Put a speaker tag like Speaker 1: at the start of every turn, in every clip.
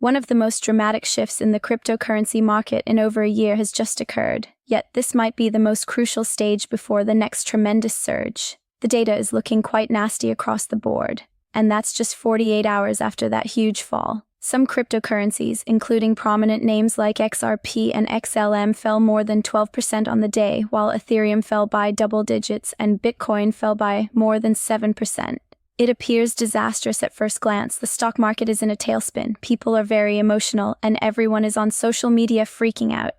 Speaker 1: One of the most dramatic shifts in the cryptocurrency market in over a year has just occurred, yet this might be the most crucial stage before the next tremendous surge. The data is looking quite nasty across the board, and that's just 48 hours after that huge fall. Some cryptocurrencies, including prominent names like XRP and XLM, fell more than 12% on the day, while Ethereum fell by double digits and Bitcoin fell by more than 7%. It appears disastrous at first glance. The stock market is in a tailspin, people are very emotional, and everyone is on social media freaking out.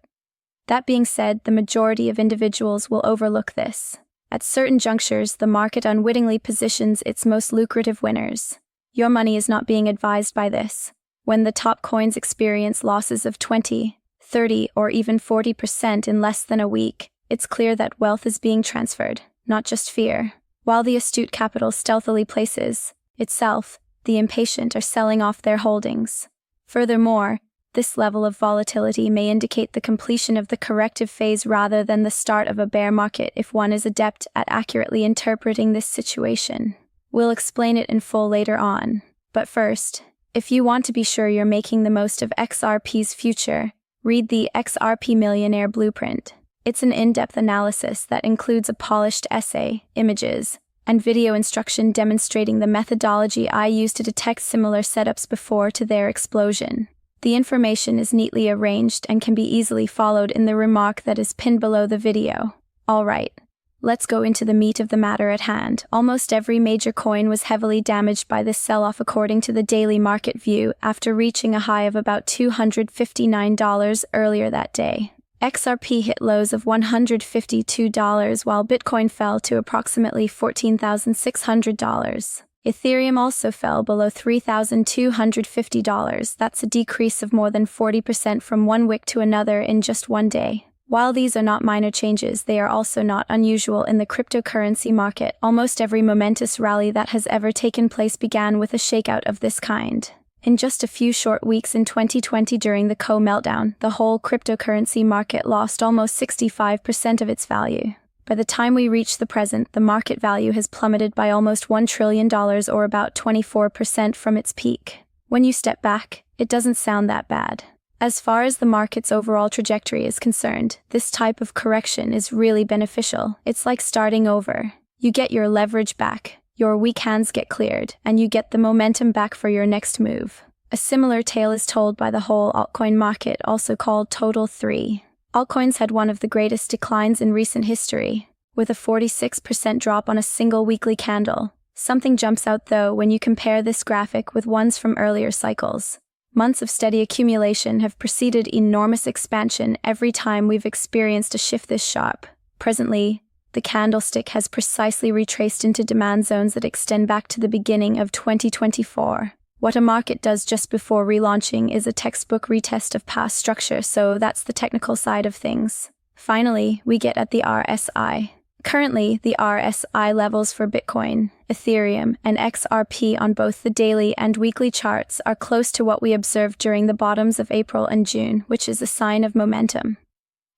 Speaker 1: That being said, the majority of individuals will overlook this. At certain junctures, the market unwittingly positions its most lucrative winners. Your money is not being advised by this. When the top coins experience losses of 20, 30, or even 40% in less than a week, it's clear that wealth is being transferred, not just fear. While the astute capital stealthily places itself, the impatient are selling off their holdings. Furthermore, this level of volatility may indicate the completion of the corrective phase rather than the start of a bear market if one is adept at accurately interpreting this situation. We'll explain it in full later on. But first, if you want to be sure you're making the most of XRP's future, read the XRP Millionaire Blueprint. It's an in-depth analysis that includes a polished essay, images, and video instruction demonstrating the methodology I used to detect similar setups before to their explosion. The information is neatly arranged and can be easily followed in the remark that is pinned below the video. Alright, let's go into the meat of the matter at hand. Almost every major coin was heavily damaged by this sell-off according to the daily market view, after reaching a high of about $259 earlier that day. XRP hit lows of $152 while Bitcoin fell to approximately $14,600. Ethereum also fell below $3,250. That's a decrease of more than 40% from one wick to another in just one day. While these are not minor changes, they are also not unusual in the cryptocurrency market. Almost every momentous rally that has ever taken place began with a shakeout of this kind. In just a few short weeks in 2020 during the meltdown, the whole cryptocurrency market lost almost 65% of its value. By the time we reach the present, the market value has plummeted by almost $1 trillion or about 24% from its peak. When you step back, it doesn't sound that bad. As far as the market's overall trajectory is concerned, this type of correction is really beneficial. It's like starting over. You get your leverage back. Your weak hands get cleared, and you get the momentum back for your next move. A similar tale is told by the whole altcoin market, also called Total 3. Altcoins had one of the greatest declines in recent history, with a 46% drop on a single weekly candle. Something jumps out though when you compare this graphic with ones from earlier cycles. Months of steady accumulation have preceded enormous expansion every time we've experienced a shift this sharp. Presently, the candlestick has precisely retraced into demand zones that extend back to the beginning of 2024. What a market does just before relaunching is a textbook retest of past structure, so that's the technical side of things. Finally, we get at the RSI. Currently, the RSI levels for Bitcoin, Ethereum, and XRP on both the daily and weekly charts are close to what we observed during the bottoms of April and June, which is a sign of momentum.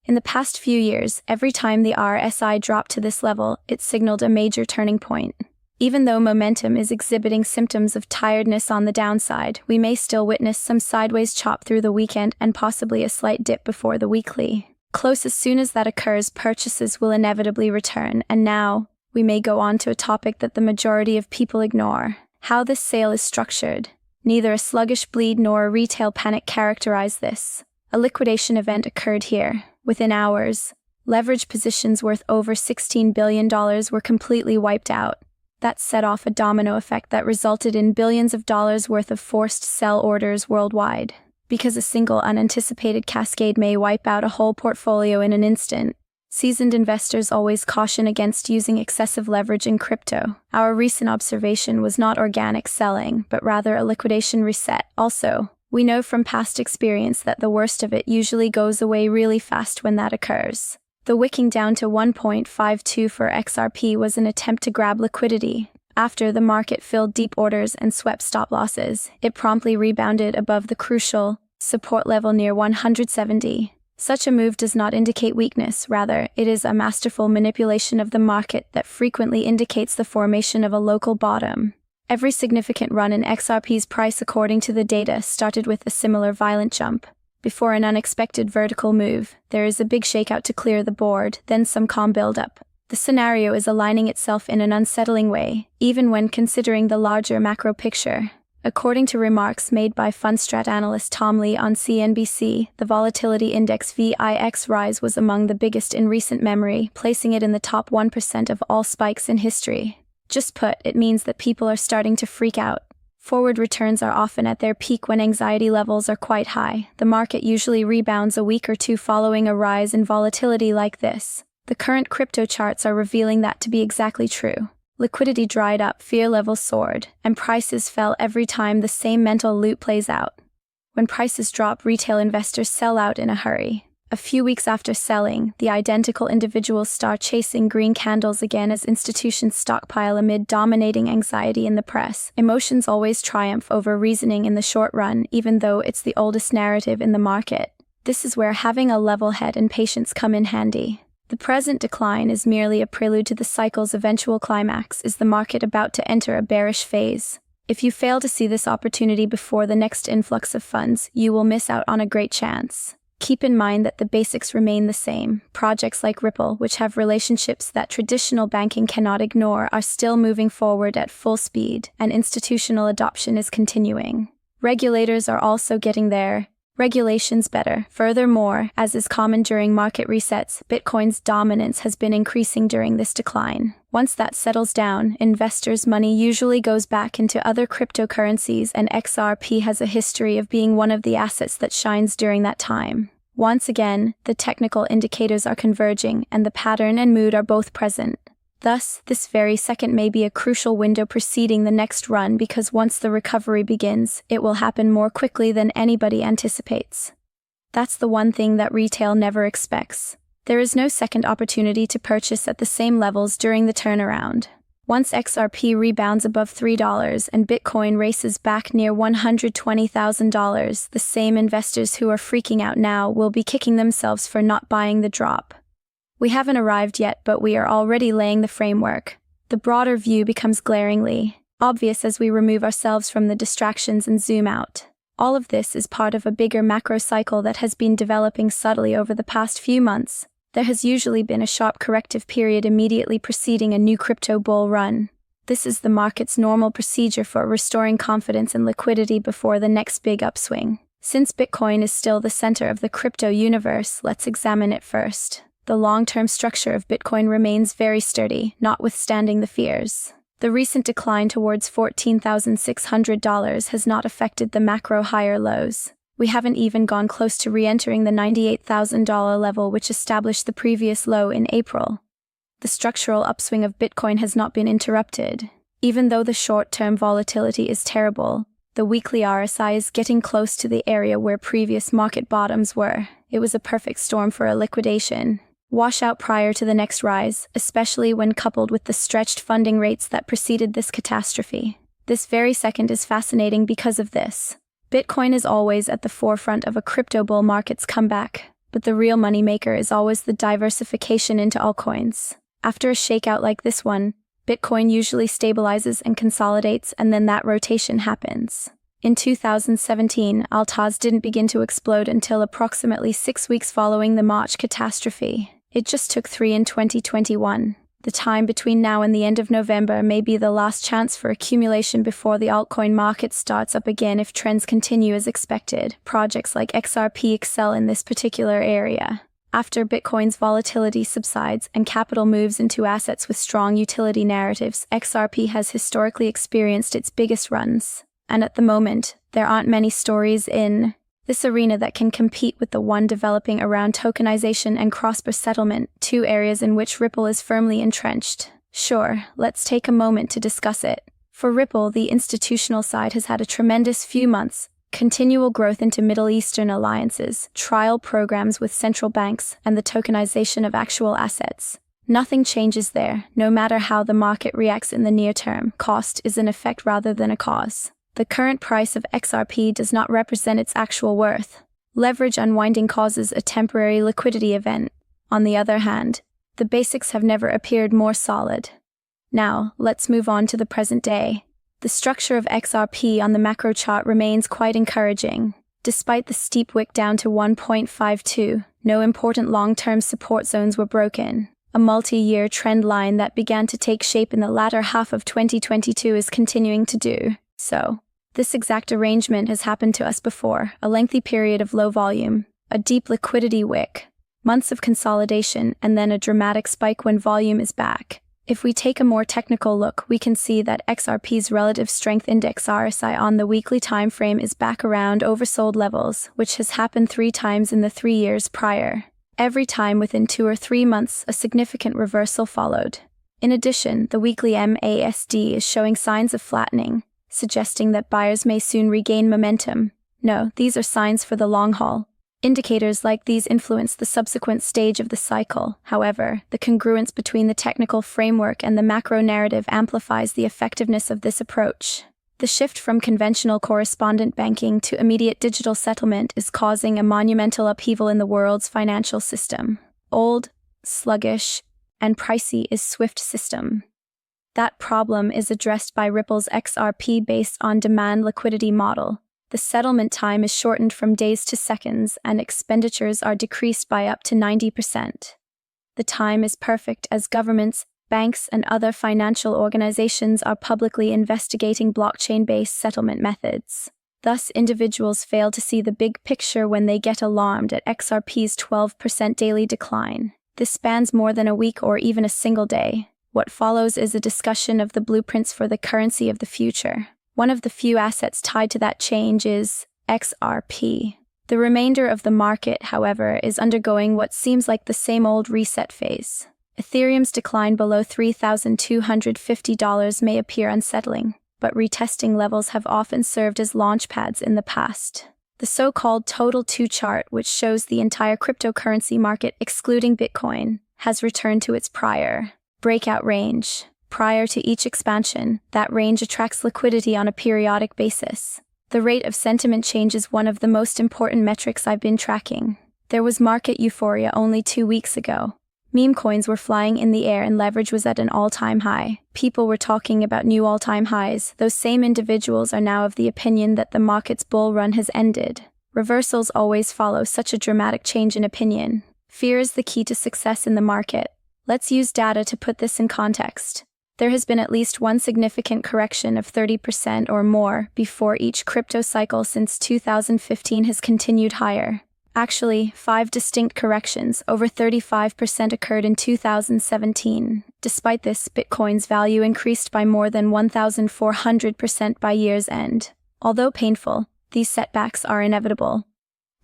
Speaker 1: In the past few years, every time the RSI dropped to this level, it signaled a major turning point. Even though momentum is exhibiting symptoms of tiredness on the downside, we may still witness some sideways chop through the weekend and possibly a slight dip before the weekly close. As soon as that occurs, purchases will inevitably return, and now we may go on to a topic that the majority of people ignore: how this sale is structured. Neither a sluggish bleed nor a retail panic characterize this. A liquidation event occurred here. Within hours, leverage positions worth over $16 billion were completely wiped out. That set off a domino effect that resulted in billions of dollars worth of forced sell orders worldwide. Because a single unanticipated cascade may wipe out a whole portfolio in an instant, seasoned investors always caution against using excessive leverage in crypto. Our recent observation was not organic selling, but rather a liquidation reset. Also, we know from past experience that the worst of it usually goes away really fast when that occurs. The wicking down to 1.52 for XRP was an attempt to grab liquidity. After the market filled deep orders and swept stop losses, it promptly rebounded above the crucial support level near 170. Such a move does not indicate weakness, rather, it is a masterful manipulation of the market that frequently indicates the formation of a local bottom. Every significant run in XRP's price, according to the data, started with a similar violent jump. Before an unexpected vertical move, there is a big shakeout to clear the board, then some calm build-up. The scenario is aligning itself in an unsettling way, even when considering the larger macro picture. According to remarks made by Fundstrat analyst Tom Lee on CNBC, the volatility index VIX rise was among the biggest in recent memory, placing it in the top 1% of all spikes in history. Just put, it means that people are starting to freak out. Forward returns are often at their peak when anxiety levels are quite high. The market usually rebounds a week or two following a rise in volatility like this. The current crypto charts are revealing that to be exactly true. Liquidity dried up, fear levels soared, and prices fell every time the same mental loop plays out. When prices drop, retail investors sell out in a hurry. A few weeks after selling, the identical individuals start chasing green candles again as institutions stockpile amid dominating anxiety in the press. Emotions always triumph over reasoning in the short run, even though it's the oldest narrative in the market. This is where having a level head and patience come in handy. The present decline is merely a prelude to the cycle's eventual climax. Is the market about to enter a bearish phase? If you fail to see this opportunity before the next influx of funds, you will miss out on a great chance. Keep in mind that the basics remain the same. Projects like Ripple, which have relationships that traditional banking cannot ignore, are still moving forward at full speed, and institutional adoption is continuing. Regulators are also getting their regulations better. Furthermore, as is common during market resets, Bitcoin's dominance has been increasing during this decline. Once that settles down, investors' money usually goes back into other cryptocurrencies, and XRP has a history of being one of the assets that shines during that time. Once again, the technical indicators are converging, and the pattern and mood are both present. Thus, this very second may be a crucial window preceding the next run, because once the recovery begins, it will happen more quickly than anybody anticipates. That's the one thing that retail never expects. There is no second opportunity to purchase at the same levels during the turnaround. Once XRP rebounds above $3 and Bitcoin races back near $120,000, the same investors who are freaking out now will be kicking themselves for not buying the drop. We haven't arrived yet, but we are already laying the framework. The broader view becomes glaringly obvious as we remove ourselves from the distractions and zoom out. All of this is part of a bigger macro cycle that has been developing subtly over the past few months. There has usually been a sharp corrective period immediately preceding a new crypto bull run. This is the market's normal procedure for restoring confidence and liquidity before the next big upswing. Since Bitcoin is still the center of the crypto universe, let's examine it first. The long-term structure of Bitcoin remains very sturdy, notwithstanding the fears. The recent decline towards $14,600 has not affected the macro higher lows. We haven't even gone close to re-entering the $98,000 level, which established the previous low in April. The structural upswing of Bitcoin has not been interrupted. Even though the short-term volatility is terrible, the weekly RSI is getting close to the area where previous market bottoms were. It was a perfect storm for a liquidation washout prior to the next rise, especially when coupled with the stretched funding rates that preceded this catastrophe. This very second is fascinating because of this. Bitcoin is always at the forefront of a crypto bull market's comeback, but the real moneymaker is always the diversification into altcoins. After a shakeout like this one, Bitcoin usually stabilizes and consolidates, and then that rotation happens. In 2017, altcoins didn't begin to explode until approximately 6 weeks following the March catastrophe. It just took 3 in 2021. The time between now and the end of November may be the last chance for accumulation before the altcoin market starts up again if trends continue as expected. Projects like XRP excel in this particular area. After Bitcoin's volatility subsides and capital moves into assets with strong utility narratives, XRP has historically experienced its biggest runs. And at the moment, there aren't many stories in this arena that can compete with the one developing around tokenization and cross-border settlement, two areas in which Ripple is firmly entrenched. Sure, let's take a moment to discuss it. For Ripple, the institutional side has had a tremendous few months. Continual growth into Middle Eastern alliances, trial programs with central banks, and the tokenization of actual assets. Nothing changes there, no matter how the market reacts in the near term. Cost is an effect rather than a cause. The current price of XRP does not represent its actual worth. Leverage unwinding causes a temporary liquidity event. On the other hand, the basics have never appeared more solid. Now, let's move on to the present day. The structure of XRP on the macro chart remains quite encouraging. Despite the steep wick down to 1.52, no important long-term support zones were broken. A multi-year trend line that began to take shape in the latter half of 2022 is continuing to do so. This exact arrangement has happened to us before: a lengthy period of low volume, a deep liquidity wick, months of consolidation, and then a dramatic spike when volume is back. If we take a more technical look, we can see that XRP's relative strength index RSI on the weekly time frame is back around oversold levels, which has happened 3 times in the 3 years prior. Every time within 2 or 3 months, a significant reversal followed. In addition, the weekly MASD is showing signs of flattening, suggesting that buyers may soon regain momentum. No, these are signs for the long haul. Indicators like these influence the subsequent stage of the cycle. However, the congruence between the technical framework and the macro narrative amplifies the effectiveness of this approach. The shift from conventional correspondent banking to immediate digital settlement is causing a monumental upheaval in the world's financial system. Old, sluggish, and pricey is SWIFT system. That problem is addressed by Ripple's XRP based on demand liquidity model. The settlement time is shortened from days to seconds, and expenditures are decreased by up to 90%. The time is perfect as governments, banks, and other financial organizations are publicly investigating blockchain-based settlement methods. Thus, individuals fail to see the big picture when they get alarmed at XRP's 12% daily decline. This spans more than a week or even a single day. What follows is a discussion of the blueprints for the currency of the future. One of the few assets tied to that change is XRP. The remainder of the market, however, is undergoing what seems like the same old reset phase. Ethereum's decline below $3,250 may appear unsettling, but retesting levels have often served as launchpads in the past. The so-called Total 2 chart, which shows the entire cryptocurrency market excluding Bitcoin, has returned to its prior breakout range. Prior to each expansion, that range attracts liquidity on a periodic basis. The rate of sentiment change is one of the most important metrics I've been tracking. There was market euphoria only 2 weeks ago. Meme coins were flying in the air and leverage was at an all-time high. People were talking about new all-time highs. Those same individuals are now of the opinion that the market's bull run has ended. Reversals always follow such a dramatic change in opinion. Fear is the key to success in the market. Let's use data to put this in context. There has been at least one significant correction of 30% or more before each crypto cycle since 2015 has continued higher. Actually, 5 distinct corrections, over 35%, occurred in 2017. Despite this, Bitcoin's value increased by more than 1,400% by year's end. Although painful, these setbacks are inevitable.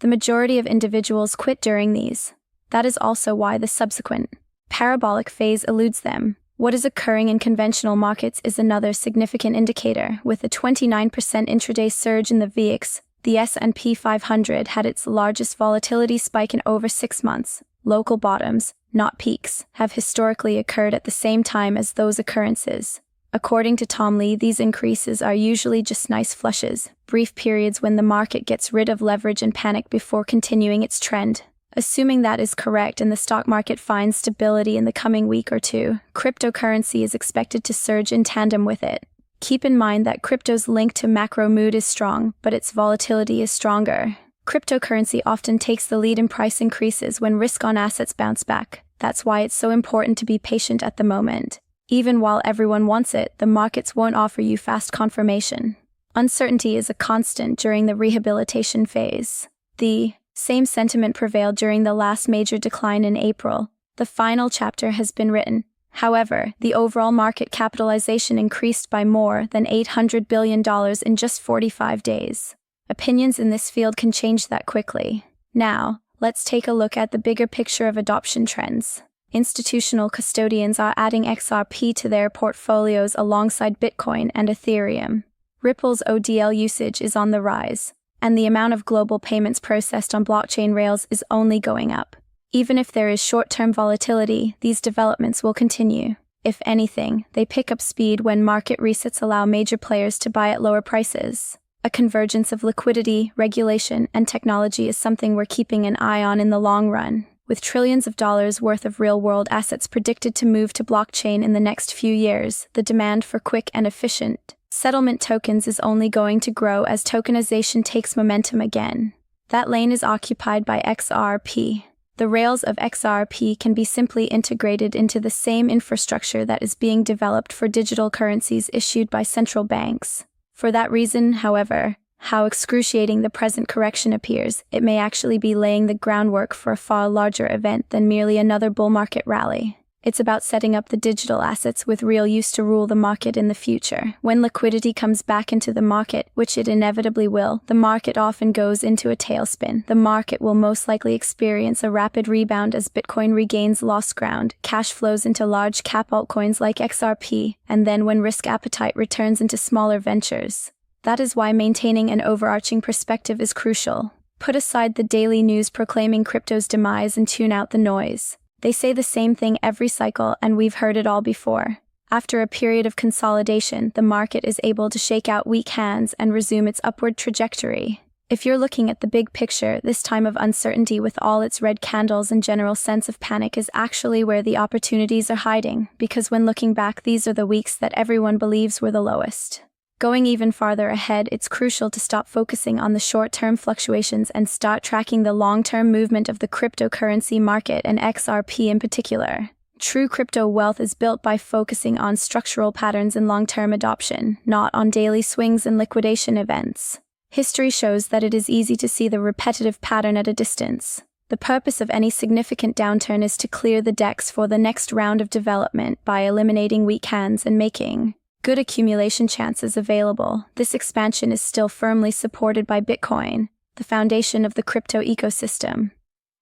Speaker 1: The majority of individuals quit during these. That is also why the subsequent parabolic phase eludes them. What is occurring in conventional markets is another significant indicator. With a 29% intraday surge in the VIX, the S&P 500 had its largest volatility spike in over 6 months. Local bottoms, not peaks, have historically occurred at the same time as those occurrences. According to Tom Lee, these increases are usually just nice flushes, brief periods when the market gets rid of leverage and panic before continuing its trend. Assuming that is correct and the stock market finds stability in the coming week or two, cryptocurrency is expected to surge in tandem with it. Keep in mind that crypto's link to macro mood is strong, but its volatility is stronger. Cryptocurrency often takes the lead in price increases when risk-on assets bounce back. That's why it's so important to be patient at the moment. Even while everyone wants it, the markets won't offer you fast confirmation. Uncertainty is a constant during the rehabilitation phase. The same sentiment prevailed during the last major decline in April. The final chapter has been written. However, the overall market capitalization increased by more than $800 billion in just 45 days. Opinions in this field can change that quickly. Now, let's take a look at the bigger picture of adoption trends. Institutional custodians are adding XRP to their portfolios alongside Bitcoin and Ethereum. Ripple's ODL usage is on the rise, and the amount of global payments processed on blockchain rails is only going up. Even if there is short-term volatility, these developments will continue. If anything, they pick up speed when market resets allow major players to buy at lower prices. A convergence of liquidity, regulation, and technology is something we're keeping an eye on in the long run. With trillions of dollars worth of real-world assets predicted to move to blockchain in the next few years, the demand for quick and efficient Settlement tokens is only going to grow as tokenization takes momentum again. That lane is occupied by XRP. The rails of XRP can be simply integrated into the same infrastructure that is being developed for digital currencies issued by central banks. For that reason, however, how excruciating the present correction appears, it may actually be laying the groundwork for a far larger event than merely another bull market rally. It's about setting up the digital assets with real use to rule the market in the future. When liquidity comes back into the market, which it inevitably will, the market often goes into a tailspin. The market will most likely experience a rapid rebound as Bitcoin regains lost ground, cash flows into large cap altcoins like XRP, and then when risk appetite returns into smaller ventures. That is why maintaining an overarching perspective is crucial. Put aside the daily news proclaiming crypto's demise and tune out the noise. They say the same thing every cycle, and we've heard it all before. After a period of consolidation, the market is able to shake out weak hands and resume its upward trajectory. If you're looking at the big picture, this time of uncertainty with all its red candles and general sense of panic is actually where the opportunities are hiding, because when looking back, these are the weeks that everyone believes were the lowest. Going even farther ahead, it's crucial to stop focusing on the short-term fluctuations and start tracking the long-term movement of the cryptocurrency market and XRP in particular. True crypto wealth is built by focusing on structural patterns and long-term adoption, not on daily swings and liquidation events. History shows that it is easy to see the repetitive pattern at a distance. The purpose of any significant downturn is to clear the decks for the next round of development by eliminating weak hands and making good accumulation chances available. This expansion is still firmly supported by Bitcoin, the foundation of the crypto ecosystem.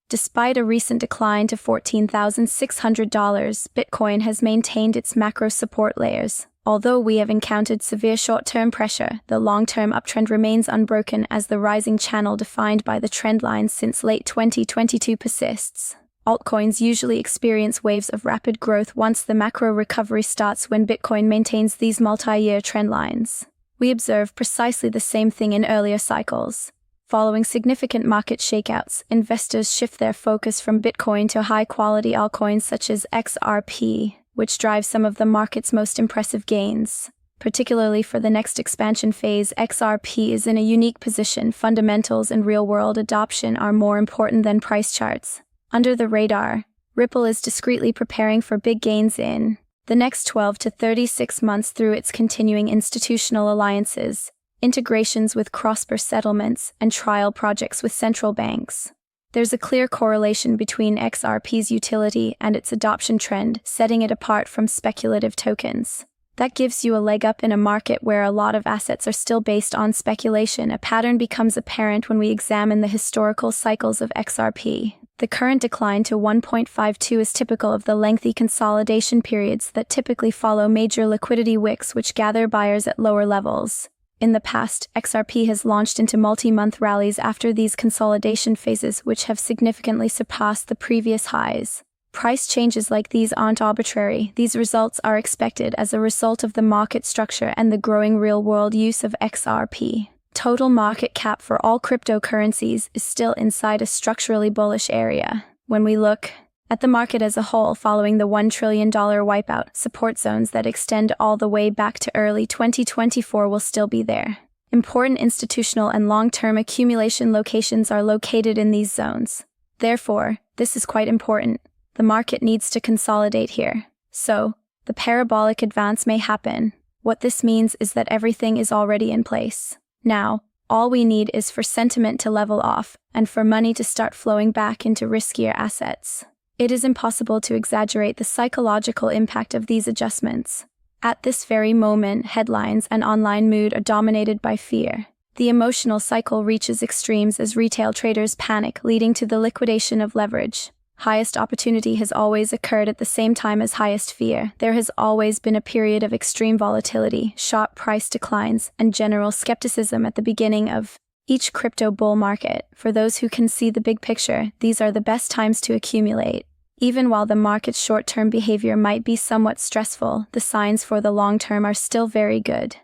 Speaker 1: Despite a recent decline to $14,600, Bitcoin has maintained its macro support layers. Although we have encountered severe short-term pressure, the long-term uptrend remains unbroken as the rising channel defined by the trend lines since late 2022 persists. Altcoins usually experience waves of rapid growth once the macro recovery starts. When Bitcoin maintains these multi-year trend lines, we observe precisely the same thing in earlier cycles. Following significant market shakeouts, investors shift their focus from Bitcoin to high-quality altcoins such as XRP, which drive some of the market's most impressive gains. Particularly for the next expansion phase, XRP is in a unique position. Fundamentals and real-world adoption are more important than price charts. Under the radar, Ripple is discreetly preparing for big gains in the next 12 to 36 months through its continuing institutional alliances, integrations with cross-border settlements, and trial projects with central banks. There's a clear correlation between XRP's utility and its adoption trend, setting it apart from speculative tokens. That gives you a leg up in a market where a lot of assets are still based on speculation. A pattern becomes apparent when we examine the historical cycles of XRP. The current decline to 1.52 is typical of the lengthy consolidation periods that typically follow major liquidity wicks which gather buyers at lower levels. In the past, XRP has launched into multi-month rallies after these consolidation phases which have significantly surpassed the previous highs. Price changes like these aren't arbitrary. These results are expected as a result of the market structure and the growing real-world use of XRP. Total market cap for all cryptocurrencies is still inside a structurally bullish area. When we look at the market as a whole following the $1 trillion wipeout, support zones that extend all the way back to early 2024 will still be there. Important institutional and long-term accumulation locations are located in these zones. Therefore, this is quite important. The market needs to consolidate here. So, the parabolic advance may happen. What this means is that everything is already in place. Now, all we need is for sentiment to level off and for money to start flowing back into riskier assets. It is impossible to exaggerate the psychological impact of these adjustments. At this very moment, headlines and online mood are dominated by fear. The emotional cycle reaches extremes as retail traders panic, leading to the liquidation of leverage. Highest opportunity has always occurred at the same time as highest fear. There has always been a period of extreme volatility, sharp price declines, and general skepticism at the beginning of each crypto bull market. For those who can see the big picture, these are the best times to accumulate. Even while the market's short-term behavior might be somewhat stressful, the signs for the long term are still very good.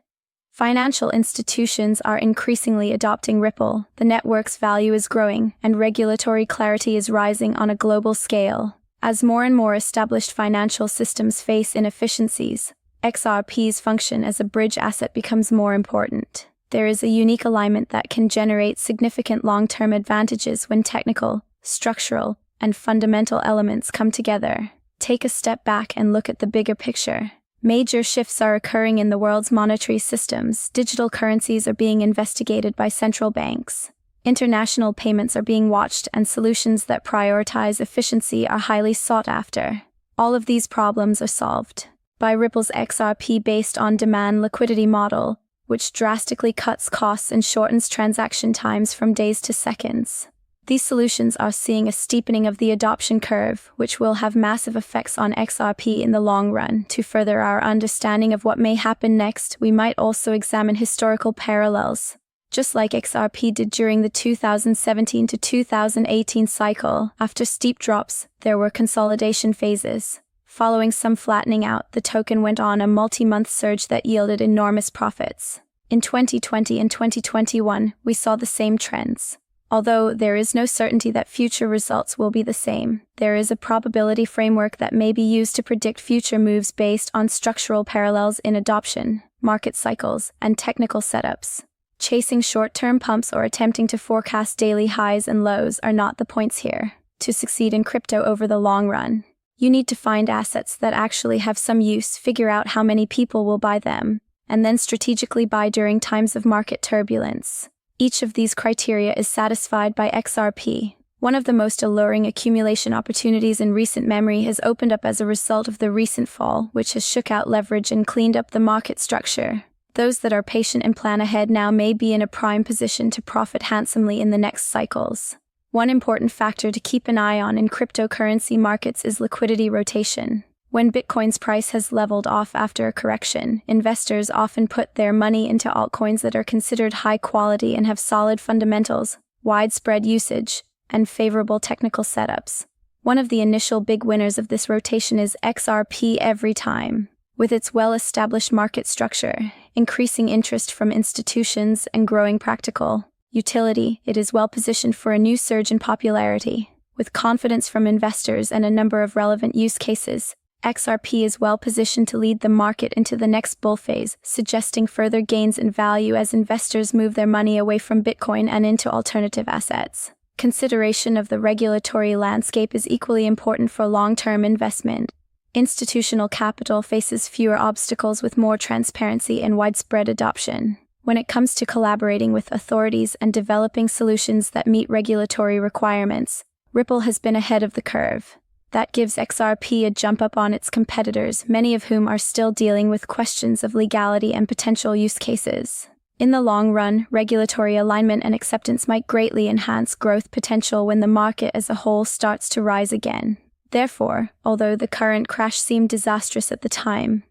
Speaker 1: Financial institutions are increasingly adopting Ripple, the network's value is growing, and regulatory clarity is rising on a global scale. As more and more established financial systems face inefficiencies, XRP's function as a bridge asset becomes more important. There is a unique alignment that can generate significant long-term advantages when technical, structural, and fundamental elements come together. Take a step back and look at the bigger picture. Major shifts are occurring in the world's monetary systems. Digital currencies are being investigated by central banks. International payments are being watched, and solutions that prioritize efficiency are highly sought after. All of these problems are solved by Ripple's XRP-based on-demand liquidity model, which drastically cuts costs and shortens transaction times from days to seconds. These solutions are seeing a steepening of the adoption curve, which will have massive effects on XRP in the long run. To further our understanding of what may happen next, we might also examine historical parallels. Just like XRP did during the 2017 to 2018 cycle, after steep drops, there were consolidation phases. Following some flattening out, the token went on a multi-month surge that yielded enormous profits. In 2020 and 2021, we saw the same trends. Although there is no certainty that future results will be the same, there is a probability framework that may be used to predict future moves based on structural parallels in adoption, market cycles, and technical setups. Chasing short-term pumps or attempting to forecast daily highs and lows are not the points here. To succeed in crypto over the long run, you need to find assets that actually have some use, figure out how many people will buy them, and then strategically buy during times of market turbulence. Each of these criteria is satisfied by XRP. One of the most alluring accumulation opportunities in recent memory has opened up as a result of the recent fall, which has shook out leverage and cleaned up the market structure. Those that are patient and plan ahead now may be in a prime position to profit handsomely in the next cycles. One important factor to keep an eye on in cryptocurrency markets is liquidity rotation. When Bitcoin's price has leveled off after a correction, investors often put their money into altcoins that are considered high quality and have solid fundamentals, widespread usage, and favorable technical setups. One of the initial big winners of this rotation is XRP every time. With its well-established market structure, increasing interest from institutions, and growing practical utility, it is well positioned for a new surge in popularity. With confidence from investors and a number of relevant use cases, XRP is well positioned to lead the market into the next bull phase, suggesting further gains in value as investors move their money away from Bitcoin and into alternative assets. Consideration of the regulatory landscape is equally important for long-term investment. Institutional capital faces fewer obstacles with more transparency and widespread adoption. When it comes to collaborating with authorities and developing solutions that meet regulatory requirements, Ripple has been ahead of the curve. That gives XRP a jump up on its competitors, many of whom are still dealing with questions of legality and potential use cases. In the long run, regulatory alignment and acceptance might greatly enhance growth potential when the market as a whole starts to rise again. Therefore, although the current crash seemed disastrous at the time,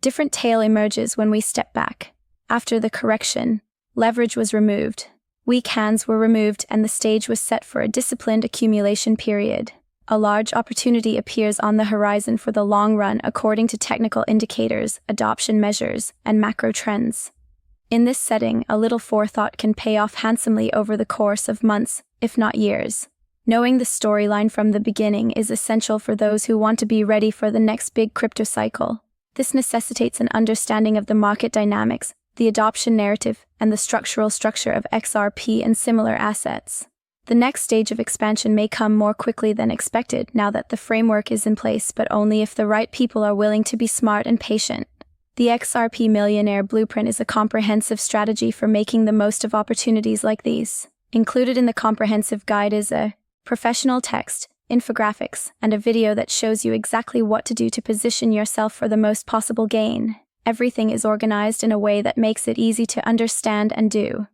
Speaker 1: different tale emerges when we step back. After the correction, leverage was removed. Weak hands were removed and the stage was set for a disciplined accumulation period. A large opportunity appears on the horizon for the long run according to technical indicators, adoption measures, and macro trends. In this setting, a little forethought can pay off handsomely over the course of months, if not years. Knowing the storyline from the beginning is essential for those who want to be ready for the next big crypto cycle. This necessitates an understanding of the market dynamics, the adoption narrative, and the structural structure of XRP and similar assets. The next stage of expansion may come more quickly than expected now that the framework is in place, but only if the right people are willing to be smart and patient. The XRP Millionaire Blueprint is a comprehensive strategy for making the most of opportunities like these. Included in the comprehensive guide is a professional text, infographics, and a video that shows you exactly what to do to position yourself for the most possible gain. Everything is organized in a way that makes it easy to understand and do.